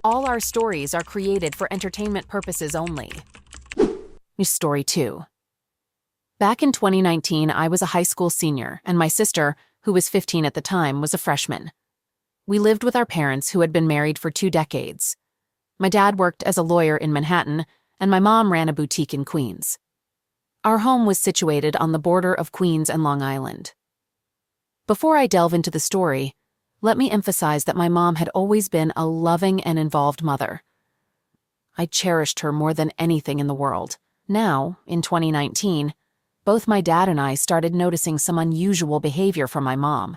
All our stories are created for entertainment purposes only. Story 2. Back in 2019, I was a high school senior, and my sister, who was 15 at the time, was a freshman. We lived with our parents, who had been married for 2 decades. My dad worked as a lawyer in Manhattan, and my mom ran a boutique in Queens. Our home was situated on the border of Queens and Long Island. Before I delve into the story, let me emphasize that my mom had always been a loving and involved mother. I cherished her more than anything in the world. Now, in 2019, both my dad and I started noticing some unusual behavior from my mom.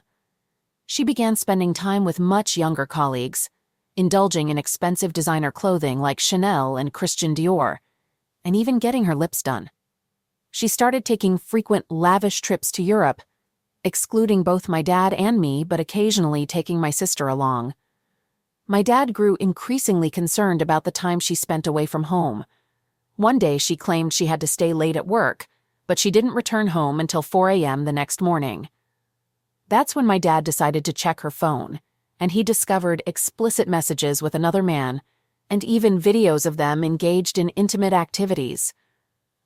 She began spending time with much younger colleagues, indulging in expensive designer clothing like Chanel and Christian Dior, and even getting her lips done. She started taking frequent lavish trips to Europe, excluding both my dad and me, but occasionally taking my sister along. My dad grew increasingly concerned about the time she spent away from home. One day she claimed she had to stay late at work, but she didn't return home until 4 a.m. the next morning. That's when my dad decided to check her phone, and he discovered explicit messages with another man, and even videos of them engaged in intimate activities.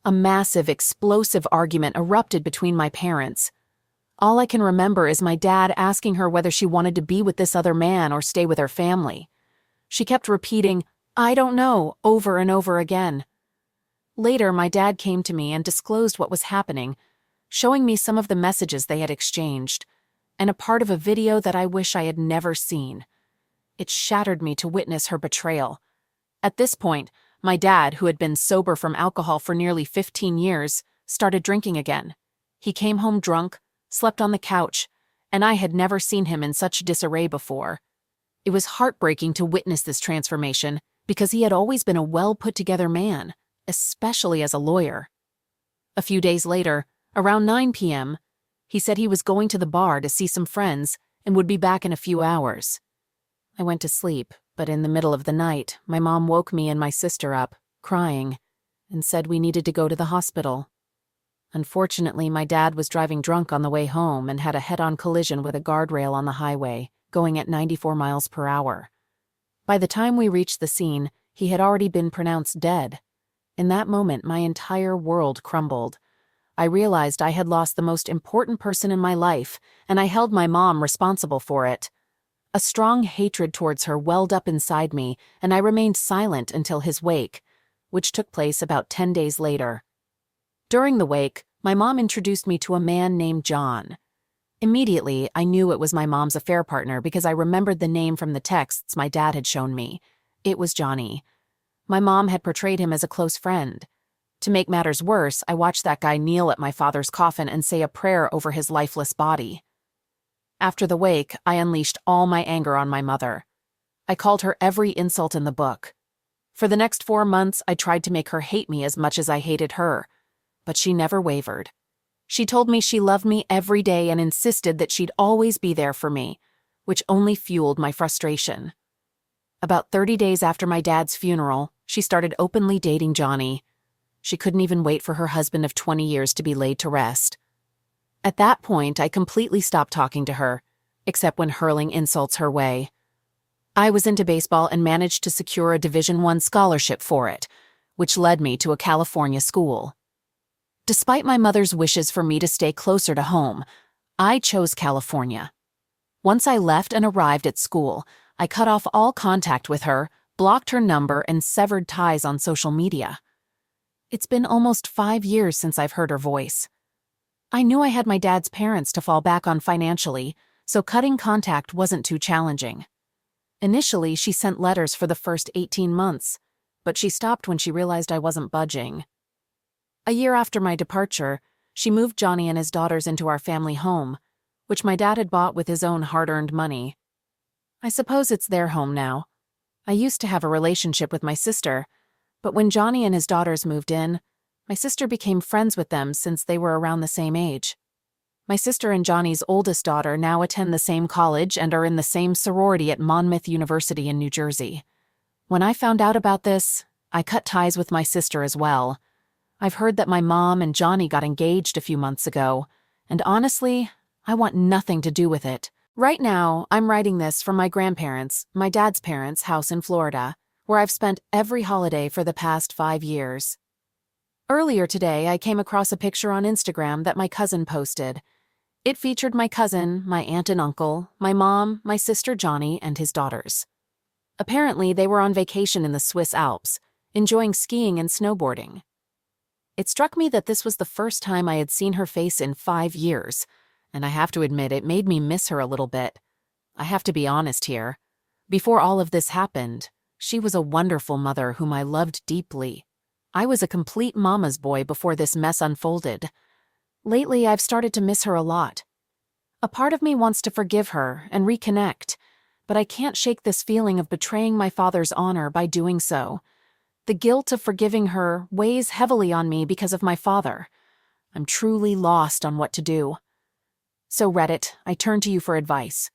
A massive, explosive argument erupted between my parents. All I can remember is my dad asking her whether she wanted to be with this other man or stay with her family. She kept repeating, "I don't know," over and over again. Later, my dad came to me and disclosed what was happening, showing me some of the messages they had exchanged, and a part of a video that I wish I had never seen. It shattered me to witness her betrayal. At this point, my dad, who had been sober from alcohol for nearly 15 years, started drinking again. He came home drunk, slept on the couch, and I had never seen him in such disarray before. It was heartbreaking to witness this transformation because he had always been a well-put-together man, especially as a lawyer. A few days later, around 9 p.m., he said he was going to the bar to see some friends and would be back in a few hours. I went to sleep, but in the middle of the night, my mom woke me and my sister up, crying, and said we needed to go to the hospital. Unfortunately, my dad was driving drunk on the way home and had a head-on collision with a guardrail on the highway, going at 94 miles per hour. By the time we reached the scene, he had already been pronounced dead. In that moment, my entire world crumbled. I realized I had lost the most important person in my life, and I held my mom responsible for it. A strong hatred towards her welled up inside me, and I remained silent until his wake, which took place about 10 days later. During the wake, my mom introduced me to a man named John. Immediately, I knew it was my mom's affair partner because I remembered the name from the texts my dad had shown me. It was Johnny. My mom had portrayed him as a close friend. To make matters worse, I watched that guy kneel at my father's coffin and say a prayer over his lifeless body. After the wake, I unleashed all my anger on my mother. I called her every insult in the book. For the next 4 months, I tried to make her hate me as much as I hated her, but she never wavered. She told me she loved me every day and insisted that she'd always be there for me, which only fueled my frustration. About 30 days after my dad's funeral, she started openly dating Johnny. She couldn't even wait for her husband of 20 years to be laid to rest. At that point, I completely stopped talking to her, except when hurling insults her way. I was into baseball and managed to secure a Division I scholarship for it, which led me to a California school. Despite my mother's wishes for me to stay closer to home, I chose California. Once I left and arrived at school, I cut off all contact with her, blocked her number, and severed ties on social media. It's been almost 5 years since I've heard her voice. I knew I had my dad's parents to fall back on financially, so cutting contact wasn't too challenging. Initially, she sent letters for the first 18 months, but she stopped when she realized I wasn't budging. A year after my departure, she moved Johnny and his daughters into our family home, which my dad had bought with his own hard-earned money. I suppose it's their home now. I used to have a relationship with my sister, but when Johnny and his daughters moved in, my sister became friends with them since they were around the same age. My sister and Johnny's oldest daughter now attend the same college and are in the same sorority at Monmouth University in New Jersey. When I found out about this, I cut ties with my sister as well. I've heard that my mom and Johnny got engaged a few months ago, and honestly, I want nothing to do with it. Right now, I'm writing this from my grandparents', my dad's parents' house in Florida, where I've spent every holiday for the past 5 years. Earlier today, I came across a picture on Instagram that my cousin posted. It featured my cousin, my aunt and uncle, my mom, my sister Johnny, and his daughters. Apparently, they were on vacation in the Swiss Alps, enjoying skiing and snowboarding. It struck me that this was the first time I had seen her face in 5 years, and I have to admit it made me miss her a little bit. I have to be honest here. Before all of this happened, she was a wonderful mother whom I loved deeply. I was a complete mama's boy before this mess unfolded. Lately, I've started to miss her a lot. A part of me wants to forgive her and reconnect, but I can't shake this feeling of betraying my father's honor by doing so. The guilt of forgiving her weighs heavily on me because of my father. I'm truly lost on what to do. So Reddit, I turn to you for advice.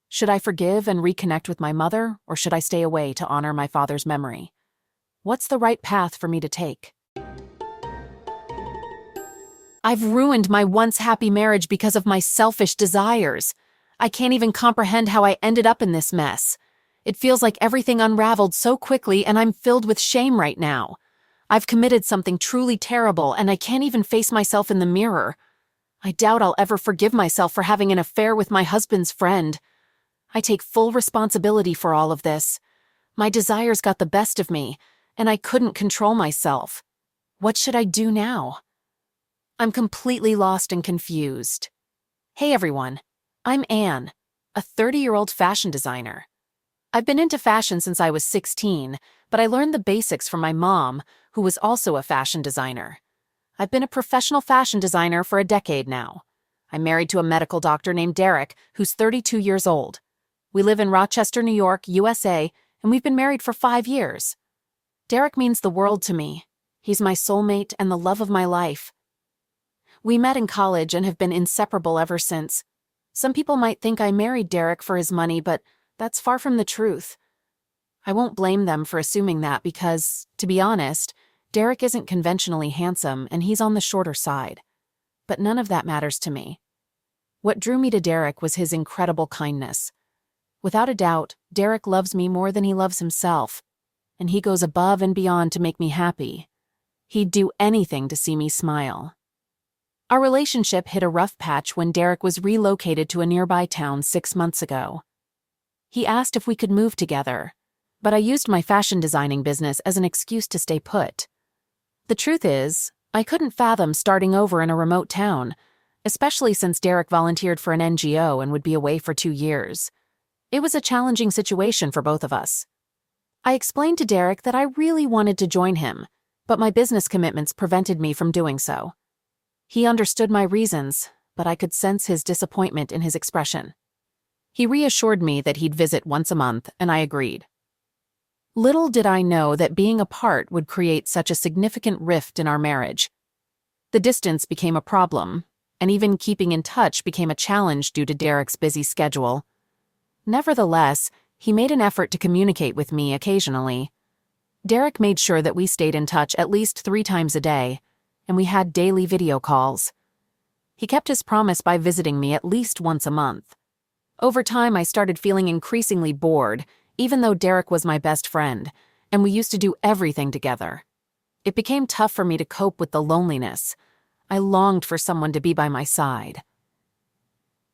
Should I forgive and reconnect with my mother, or should I stay away to honor my father's memory? What's the right path for me to take? I've ruined my once happy marriage because of my selfish desires. I can't even comprehend how I ended up in this mess. It feels like everything unraveled so quickly and I'm filled with shame right now. I've committed something truly terrible and I can't even face myself in the mirror. I doubt I'll ever forgive myself for having an affair with my husband's friend. I take full responsibility for all of this. My desires got the best of me, and I couldn't control myself. What should I do now? I'm completely lost and confused. Hey everyone, I'm Anne, a 30-year-old fashion designer. I've been into fashion since I was 16, but I learned the basics from my mom, who was also a fashion designer. I've been a professional fashion designer for a decade now. I'm married to a medical doctor named Derek, who's 32 years old. We live in Rochester, New York, USA, and we've been married for 5 years. Derek means the world to me. He's my soulmate and the love of my life. We met in college and have been inseparable ever since. Some people might think I married Derek for his money, but that's far from the truth. I won't blame them for assuming that because, to be honest, Derek isn't conventionally handsome and he's on the shorter side. But none of that matters to me. What drew me to Derek was his incredible kindness. Without a doubt, Derek loves me more than he loves himself, and he goes above and beyond to make me happy. He'd do anything to see me smile. Our relationship hit a rough patch when Derek was relocated to a nearby town 6 months ago. He asked if we could move together, but I used my fashion designing business as an excuse to stay put. The truth is, I couldn't fathom starting over in a remote town, especially since Derek volunteered for an NGO and would be away for 2 years. It was a challenging situation for both of us. I explained to Derek that I really wanted to join him, but my business commitments prevented me from doing so. He understood my reasons, but I could sense his disappointment in his expression. He reassured me that he'd visit once a month, and I agreed. Little did I know that being apart would create such a significant rift in our marriage. The distance became a problem, and even keeping in touch became a challenge due to Derek's busy schedule. Nevertheless, he made an effort to communicate with me occasionally. Derek made sure that we stayed in touch at least 3 times a day, and we had daily video calls. He kept his promise by visiting me at least once a month. Over time, I started feeling increasingly bored, even though Derek was my best friend, and we used to do everything together. It became tough for me to cope with the loneliness. I longed for someone to be by my side.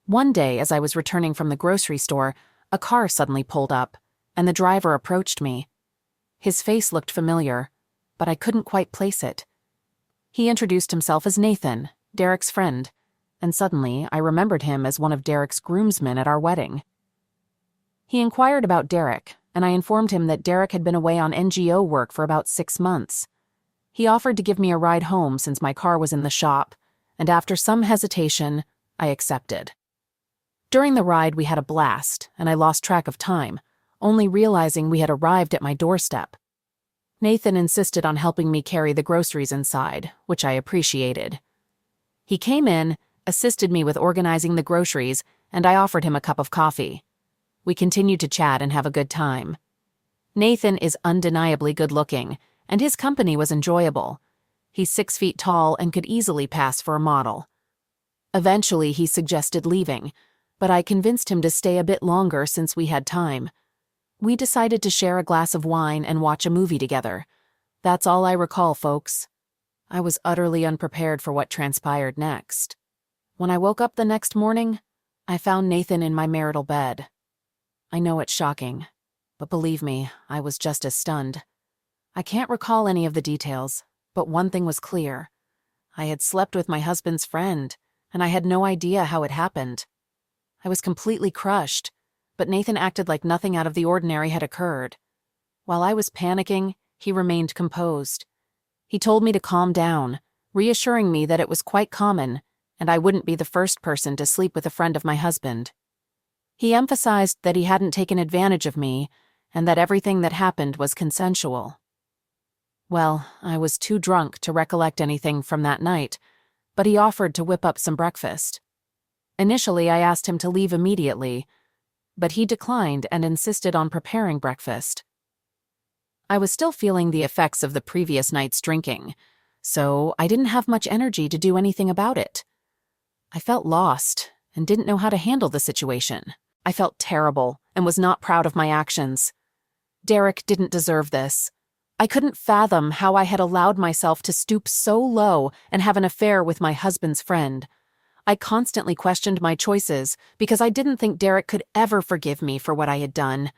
One day, as I was returning from the grocery store, a car suddenly pulled up, and the driver approached me. His face looked familiar, but I couldn't quite place it. He introduced himself as Nathan, Derek's friend, and suddenly I remembered him as one of Derek's groomsmen at our wedding. He inquired about Derek, and I informed him that Derek had been away on NGO work for about 6 months. He offered to give me a ride home since my car was in the shop, and after some hesitation, I accepted. During the ride, we had a blast, and I lost track of time, only realizing we had arrived at my doorstep. Nathan insisted on helping me carry the groceries inside, which I appreciated. He came in, assisted me with organizing the groceries, and I offered him a cup of coffee. We continued to chat and have a good time. Nathan is undeniably good-looking, and his company was enjoyable. He's 6 feet tall and could easily pass for a model. Eventually, he suggested leaving, but I convinced him to stay a bit longer since we had time. We decided to share a glass of wine and watch a movie together. That's all I recall, folks. I was utterly unprepared for what transpired next. When I woke up the next morning, I found Nathan in my marital bed. I know it's shocking, but believe me, I was just as stunned. I can't recall any of the details, but one thing was clear. I had slept with my husband's friend, and I had no idea how it happened. I was completely crushed, but Nathan acted like nothing out of the ordinary had occurred. While I was panicking, he remained composed. He told me to calm down, reassuring me that it was quite common, and I wouldn't be the first person to sleep with a friend of my husband. He emphasized that he hadn't taken advantage of me, and that everything that happened was consensual. Well, I was too drunk to recollect anything from that night, but he offered to whip up some breakfast. Initially, I asked him to leave immediately, but he declined and insisted on preparing breakfast. I was still feeling the effects of the previous night's drinking, so I didn't have much energy to do anything about it. I felt lost and didn't know how to handle the situation. I felt terrible and was not proud of my actions. Derek didn't deserve this. I couldn't fathom how I had allowed myself to stoop so low and have an affair with my husband's friend. I constantly questioned my choices because I didn't think Derek could ever forgive me for what I had done.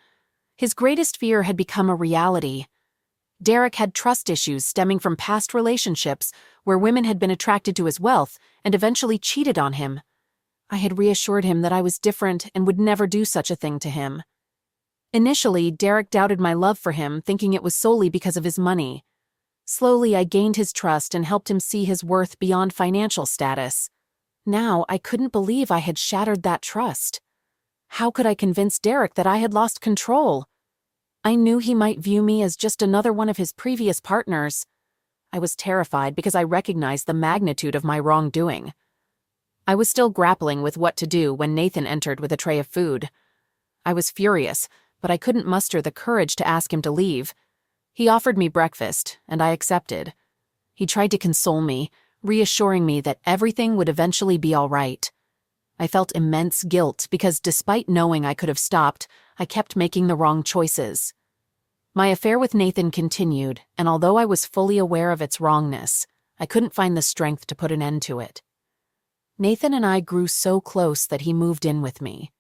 His greatest fear had become a reality. Derek had trust issues stemming from past relationships where women had been attracted to his wealth and eventually cheated on him. I had reassured him that I was different and would never do such a thing to him. Initially, Derek doubted my love for him, thinking it was solely because of his money. Slowly, I gained his trust and helped him see his worth beyond financial status. Now, I couldn't believe I had shattered that trust. How could I convince Derek that I had lost control? I knew he might view me as just another one of his previous partners. I was terrified because I recognized the magnitude of my wrongdoing. I was still grappling with what to do when Nathan entered with a tray of food. I was furious, but I couldn't muster the courage to ask him to leave. He offered me breakfast, and I accepted. He tried to console me, reassuring me that everything would eventually be all right. I felt immense guilt because despite knowing I could have stopped, I kept making the wrong choices. My affair with Nathan continued, and although I was fully aware of its wrongness, I couldn't find the strength to put an end to it. Nathan and I grew so close that he moved in with me.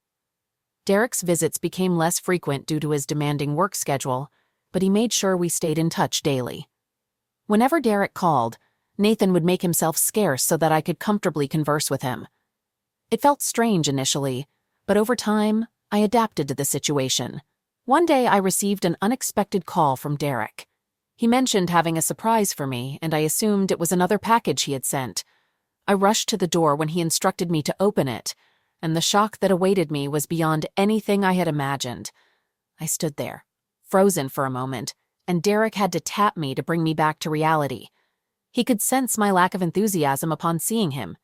Derek's visits became less frequent due to his demanding work schedule, but he made sure we stayed in touch daily. Whenever Derek called, Nathan would make himself scarce so that I could comfortably converse with him. It felt strange initially, but over time, I adapted to the situation. One day I received an unexpected call from Derek. He mentioned having a surprise for me, and I assumed it was another package he had sent. I rushed to the door when he instructed me to open it, and the shock that awaited me was beyond anything I had imagined. I stood there, frozen for a moment, and Derek had to tap me to bring me back to reality. He could sense my lack of enthusiasm upon seeing him.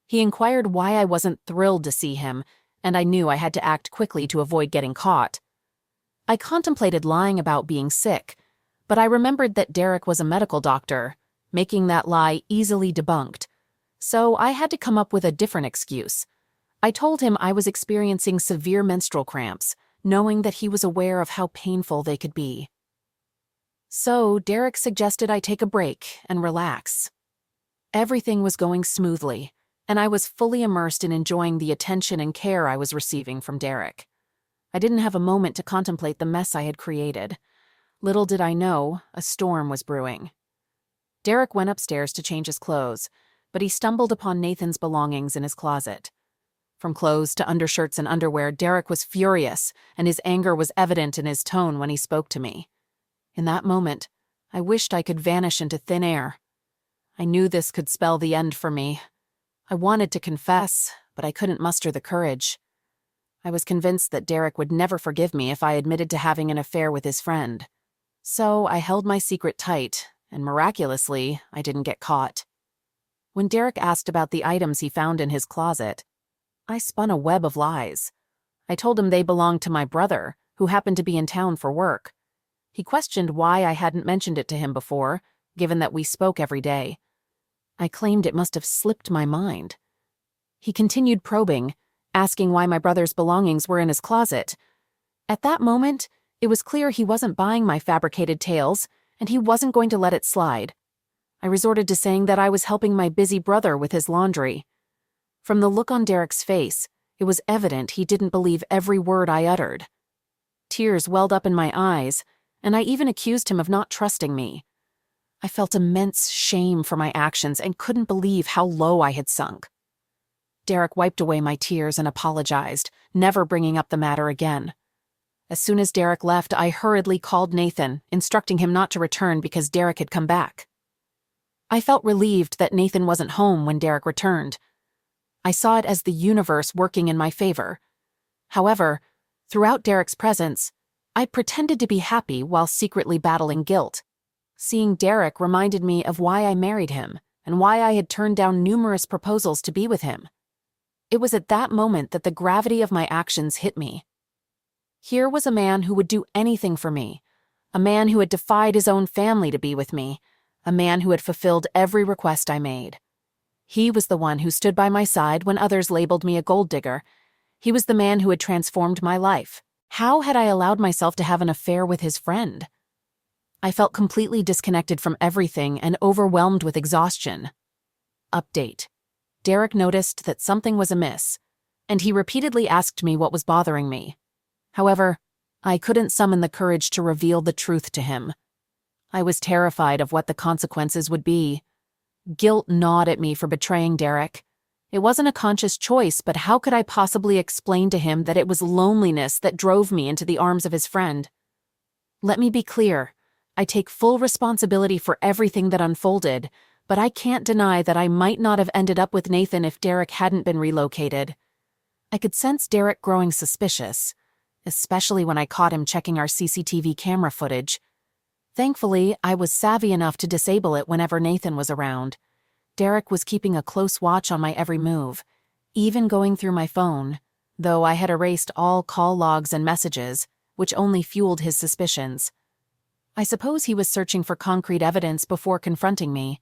He inquired why I wasn't thrilled to see him, and I knew I had to act quickly to avoid getting caught. I contemplated lying about being sick, but I remembered that Derek was a medical doctor, making that lie easily debunked. So I had to come up with a different excuse. I told him I was experiencing severe menstrual cramps, knowing that he was aware of how painful they could be. So Derek suggested I take a break and relax. Everything was going smoothly, and I was fully immersed in enjoying the attention and care I was receiving from Derek. I didn't have a moment to contemplate the mess I had created. Little did I know, a storm was brewing. Derek went upstairs to change his clothes, but he stumbled upon Nathan's belongings in his closet. From clothes to undershirts and underwear, Derek was furious, and his anger was evident in his tone when he spoke to me. In that moment, I wished I could vanish into thin air. I knew this could spell the end for me. I wanted to confess, but I couldn't muster the courage. I was convinced that Derek would never forgive me if I admitted to having an affair with his friend. So I held my secret tight, and miraculously, I didn't get caught. When Derek asked about the items he found in his closet, I spun a web of lies. I told him they belonged to my brother, who happened to be in town for work. He questioned why I hadn't mentioned it to him before, given that we spoke every day. I claimed it must have slipped my mind. He continued probing, asking why my brother's belongings were in his closet. At that moment, it was clear he wasn't buying my fabricated tales, and he wasn't going to let it slide. I resorted to saying that I was helping my busy brother with his laundry. From the look on Derek's face, it was evident he didn't believe every word I uttered. Tears welled up in my eyes, and I even accused him of not trusting me. I felt immense shame for my actions and couldn't believe how low I had sunk. Derek wiped away my tears and apologized, never bringing up the matter again. As soon as Derek left, I hurriedly called Nathan, instructing him not to return because Derek had come back. I felt relieved that Nathan wasn't home when Derek returned. I saw it as the universe working in my favor. However, throughout Derek's presence, I pretended to be happy while secretly battling guilt. Seeing Derek reminded me of why I married him and why I had turned down numerous proposals to be with him. It was at that moment that the gravity of my actions hit me. Here was a man who would do anything for me, a man who had defied his own family to be with me, a man who had fulfilled every request I made. He was the one who stood by my side when others labeled me a gold digger. He was the man who had transformed my life. How had I allowed myself to have an affair with his friend? I felt completely disconnected from everything and overwhelmed with exhaustion. Update. Derek noticed that something was amiss, and he repeatedly asked me what was bothering me. However, I couldn't summon the courage to reveal the truth to him. I was terrified of what the consequences would be. Guilt gnawed at me for betraying Derek. It wasn't a conscious choice, but how could I possibly explain to him that it was loneliness that drove me into the arms of his friend? Let me be clear. I take full responsibility for everything that unfolded, but I can't deny that I might not have ended up with Nathan if Derek hadn't been relocated. I could sense Derek growing suspicious, especially when I caught him checking our CCTV camera footage. Thankfully, I was savvy enough to disable it whenever Nathan was around. Derek was keeping a close watch on my every move, even going through my phone, though I had erased all call logs and messages, which only fueled his suspicions. I suppose he was searching for concrete evidence before confronting me.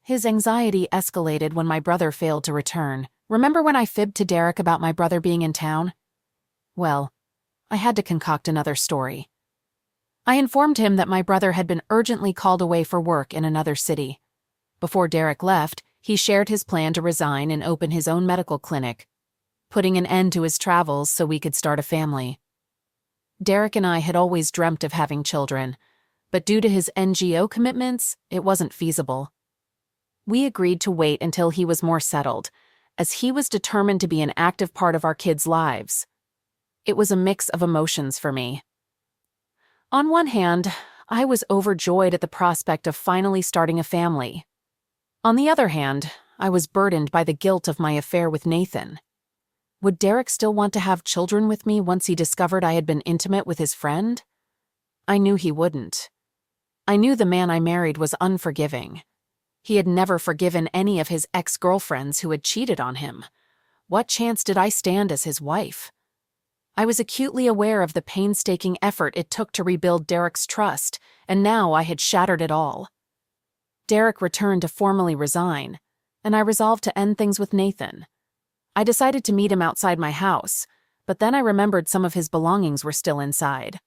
His anxiety escalated when my brother failed to return. Remember when I fibbed to Derek about my brother being in town? Well, I had to concoct another story. I informed him that my brother had been urgently called away for work in another city. Before Derek left, he shared his plan to resign and open his own medical clinic, putting an end to his travels so we could start a family. Derek and I had always dreamt of having children, but due to his NGO commitments, it wasn't feasible. We agreed to wait until he was more settled, as he was determined to be an active part of our kids' lives. It was a mix of emotions for me. On one hand, I was overjoyed at the prospect of finally starting a family. On the other hand, I was burdened by the guilt of my affair with Nathan. Would Derek still want to have children with me once he discovered I had been intimate with his friend? I knew he wouldn't. I knew the man I married was unforgiving. He had never forgiven any of his ex-girlfriends who had cheated on him. What chance did I stand as his wife? I was acutely aware of the painstaking effort it took to rebuild Derek's trust, and now I had shattered it all. Derek returned to formally resign, and I resolved to end things with Nathan. I decided to meet him outside my house, but then I remembered some of his belongings were still inside.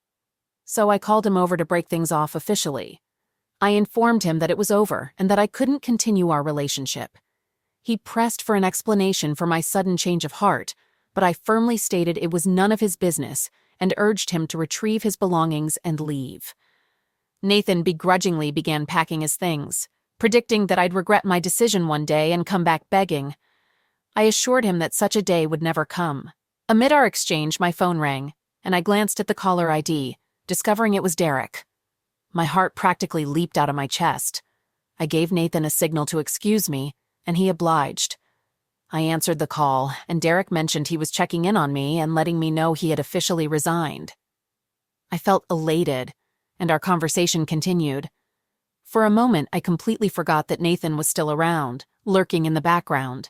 So I called him over to break things off officially. I informed him that it was over and that I couldn't continue our relationship. He pressed for an explanation for my sudden change of heart, but I firmly stated it was none of his business and urged him to retrieve his belongings and leave. Nathan begrudgingly began packing his things, predicting that I'd regret my decision one day and come back begging. I assured him that such a day would never come. Amid our exchange, my phone rang, and I glanced at the caller ID, discovering it was Derek. My heart practically leaped out of my chest. I gave Nathan a signal to excuse me, and he obliged. I answered the call, and Derek mentioned he was checking in on me and letting me know he had officially resigned. I felt elated, and our conversation continued. For a moment, I completely forgot that Nathan was still around, lurking in the background.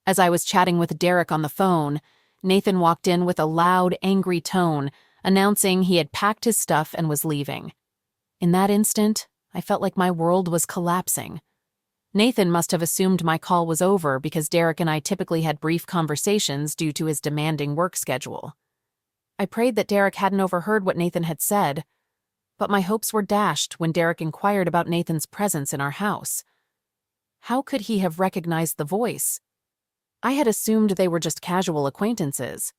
As I was chatting with Derek on the phone, Nathan walked in with a loud, angry tone, announcing he had packed his stuff and was leaving. In that instant, I felt like my world was collapsing. Nathan must have assumed my call was over because Derek and I typically had brief conversations due to his demanding work schedule. I prayed that Derek hadn't overheard what Nathan had said, but my hopes were dashed when Derek inquired about Nathan's presence in our house. How could he have recognized the voice? I had assumed they were just casual acquaintances.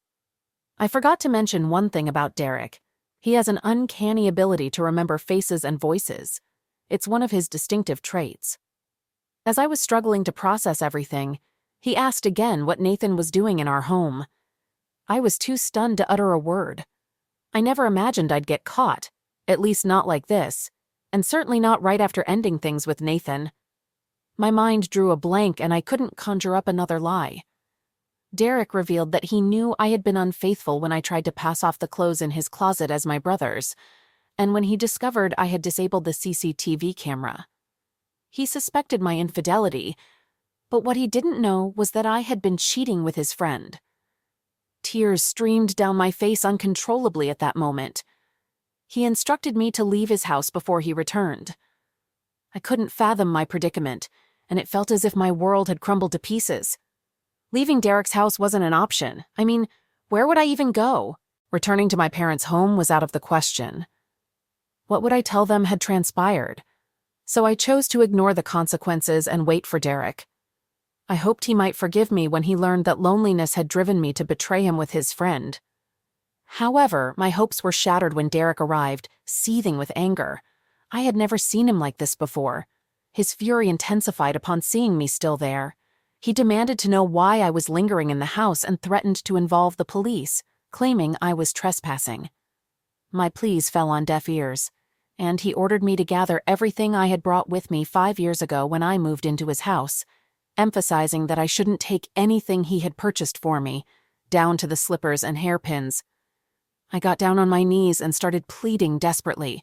I forgot to mention one thing about Derek. He has an uncanny ability to remember faces and voices. It's one of his distinctive traits. As I was struggling to process everything, he asked again what Nathan was doing in our home. I was too stunned to utter a word. I never imagined I'd get caught, at least not like this, and certainly not right after ending things with Nathan. My mind drew a blank and I couldn't conjure up another lie. Derek revealed that he knew I had been unfaithful when I tried to pass off the clothes in his closet as my brother's, and when he discovered I had disabled the CCTV camera. He suspected my infidelity, but what he didn't know was that I had been cheating with his friend. Tears streamed down my face uncontrollably at that moment. He instructed me to leave his house before he returned. I couldn't fathom my predicament, and it felt as if my world had crumbled to pieces. Leaving Derek's house wasn't an option. I mean, where would I even go? Returning to my parents' home was out of the question. What would I tell them had transpired? So I chose to ignore the consequences and wait for Derek. I hoped he might forgive me when he learned that loneliness had driven me to betray him with his friend. However, my hopes were shattered when Derek arrived, seething with anger. I had never seen him like this before. His fury intensified upon seeing me still there. He demanded to know why I was lingering in the house and threatened to involve the police, claiming I was trespassing. My pleas fell on deaf ears, and he ordered me to gather everything I had brought with me 5 years ago when I moved into his house, emphasizing that I shouldn't take anything he had purchased for me, down to the slippers and hairpins. I got down on my knees and started pleading desperately.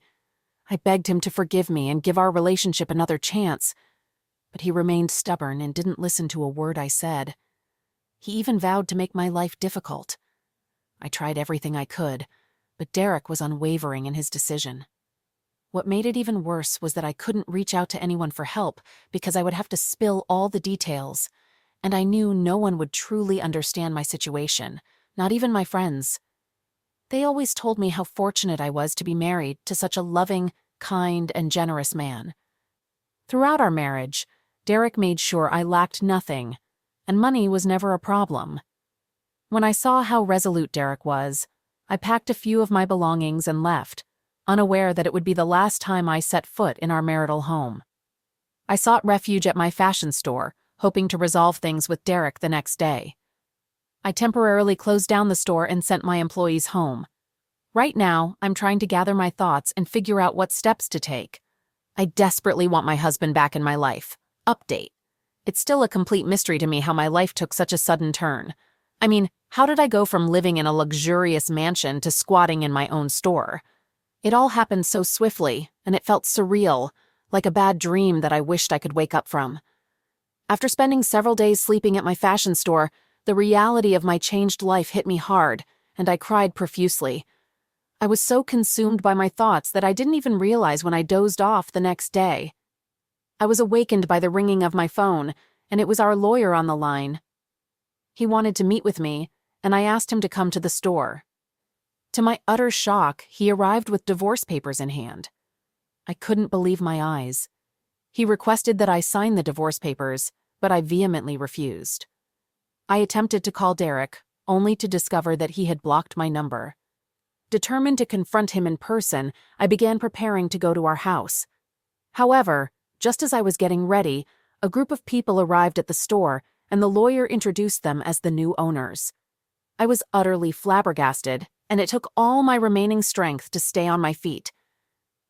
I begged him to forgive me and give our relationship another chance, but he remained stubborn and didn't listen to a word I said. He even vowed to make my life difficult. I tried everything I could, but Derek was unwavering in his decision. What made it even worse was that I couldn't reach out to anyone for help because I would have to spill all the details, and I knew no one would truly understand my situation, not even my friends. They always told me how fortunate I was to be married to such a loving, kind, and generous man. Throughout our marriage, Derek made sure I lacked nothing, and money was never a problem. When I saw how resolute Derek was, I packed a few of my belongings and left, unaware that it would be the last time I set foot in our marital home. I sought refuge at my fashion store, hoping to resolve things with Derek the next day. I temporarily closed down the store and sent my employees home. Right now, I'm trying to gather my thoughts and figure out what steps to take. I desperately want my husband back in my life. Update. It's still a complete mystery to me how my life took such a sudden turn. I mean, how did I go from living in a luxurious mansion to squatting in my own store? It all happened so swiftly, and it felt surreal, like a bad dream that I wished I could wake up from. After spending several days sleeping at my fashion store, the reality of my changed life hit me hard, and I cried profusely. I was so consumed by my thoughts that I didn't even realize when I dozed off the next day. I was awakened by the ringing of my phone, and it was our lawyer on the line. He wanted to meet with me, and I asked him to come to the store. To my utter shock, he arrived with divorce papers in hand. I couldn't believe my eyes. He requested that I sign the divorce papers, but I vehemently refused. I attempted to call Derek, only to discover that he had blocked my number. Determined to confront him in person, I began preparing to go to our house. However, just as I was getting ready, a group of people arrived at the store, and the lawyer introduced them as the new owners. I was utterly flabbergasted, and it took all my remaining strength to stay on my feet.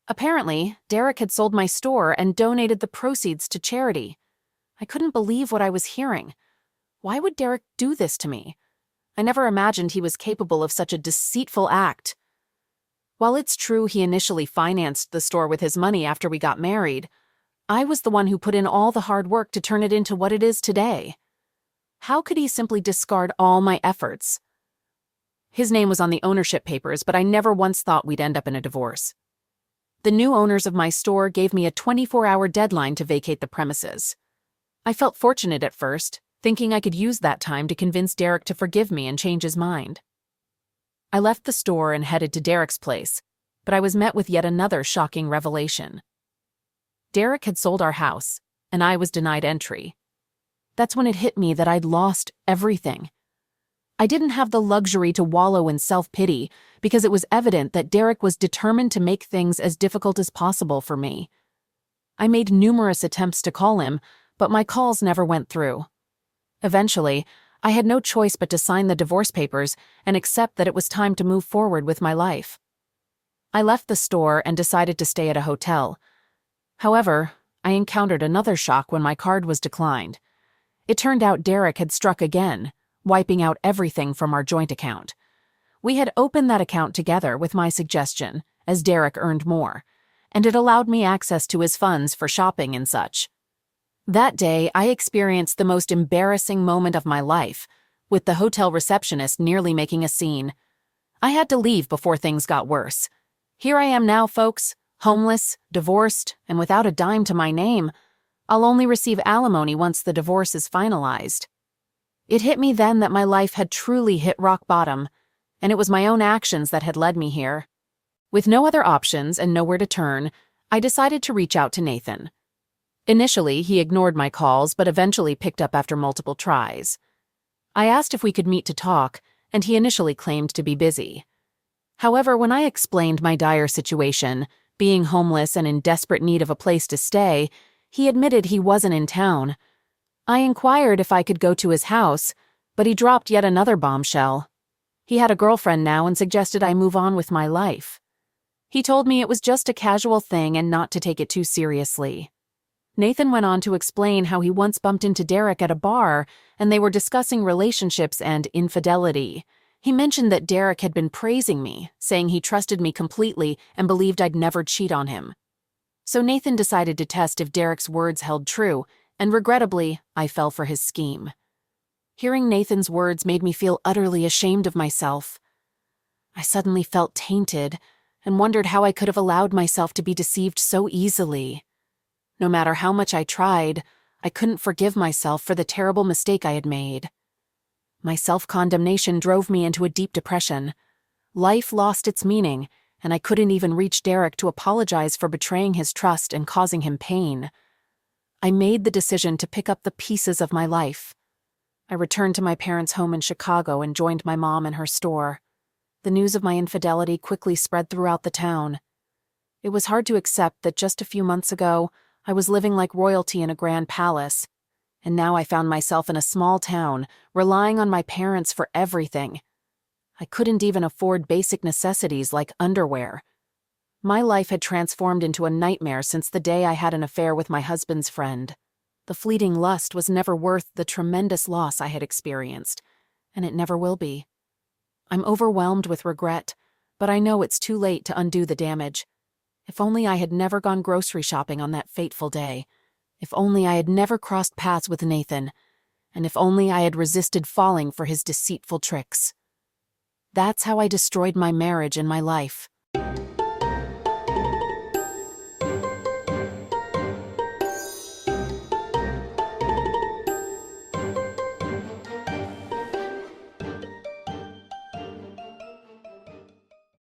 Apparently, Derek had sold my store and donated the proceeds to charity. I couldn't believe what I was hearing. Why would Derek do this to me? I never imagined he was capable of such a deceitful act. While it's true he initially financed the store with his money after we got married, I was the one who put in all the hard work to turn it into what it is today. How could he simply discard all my efforts? His name was on the ownership papers, but I never once thought we'd end up in a divorce. The new owners of my store gave me a 24-hour deadline to vacate the premises. I felt fortunate at first, thinking I could use that time to convince Derek to forgive me and change his mind. I left the store and headed to Derek's place, but I was met with yet another shocking revelation. Derek had sold our house, and I was denied entry. That's when it hit me that I'd lost everything. I didn't have the luxury to wallow in self-pity because it was evident that Derek was determined to make things as difficult as possible for me. I made numerous attempts to call him, but my calls never went through. Eventually, I had no choice but to sign the divorce papers and accept that it was time to move forward with my life. I left the store and decided to stay at a hotel. However, I encountered another shock when my card was declined. It turned out Derek had struck again, wiping out everything from our joint account. We had opened that account together with my suggestion, as Derek earned more, and it allowed me access to his funds for shopping and such. That day, I experienced the most embarrassing moment of my life, with the hotel receptionist nearly making a scene. I had to leave before things got worse. Here I am now, folks, homeless, divorced, and without a dime to my name. I'll only receive alimony once the divorce is finalized. It hit me then that my life had truly hit rock bottom, and it was my own actions that had led me here. With no other options and nowhere to turn, I decided to reach out to Nathan. Initially, he ignored my calls, but eventually picked up after multiple tries. I asked if we could meet to talk, and he initially claimed to be busy. However, when I explained my dire situation, being homeless and in desperate need of a place to stay, he admitted he wasn't in town. I inquired if I could go to his house, but he dropped yet another bombshell. He had a girlfriend now and suggested I move on with my life. He told me it was just a casual thing and not to take it too seriously. Nathan went on to explain how he once bumped into Derek at a bar and they were discussing relationships and infidelity. He mentioned that Derek had been praising me, saying he trusted me completely and believed I'd never cheat on him. So Nathan decided to test if Derek's words held true, and regrettably, I fell for his scheme. Hearing Nathan's words made me feel utterly ashamed of myself. I suddenly felt tainted and wondered how I could have allowed myself to be deceived so easily. No matter how much I tried, I couldn't forgive myself for the terrible mistake I had made. My self-condemnation drove me into a deep depression. Life lost its meaning, and I couldn't even reach Derek to apologize for betraying his trust and causing him pain. I made the decision to pick up the pieces of my life. I returned to my parents' home in Chicago and joined my mom in her store. The news of my infidelity quickly spread throughout the town. It was hard to accept that just a few months ago, I was living like royalty in a grand palace, and now I found myself in a small town, relying on my parents for everything. I couldn't even afford basic necessities like underwear. My life had transformed into a nightmare since the day I had an affair with my husband's friend. The fleeting lust was never worth the tremendous loss I had experienced, and it never will be. I'm overwhelmed with regret, but I know it's too late to undo the damage. If only I had never gone grocery shopping on that fateful day. If only I had never crossed paths with Nathan. And if only I had resisted falling for his deceitful tricks. That's how I destroyed my marriage and my life.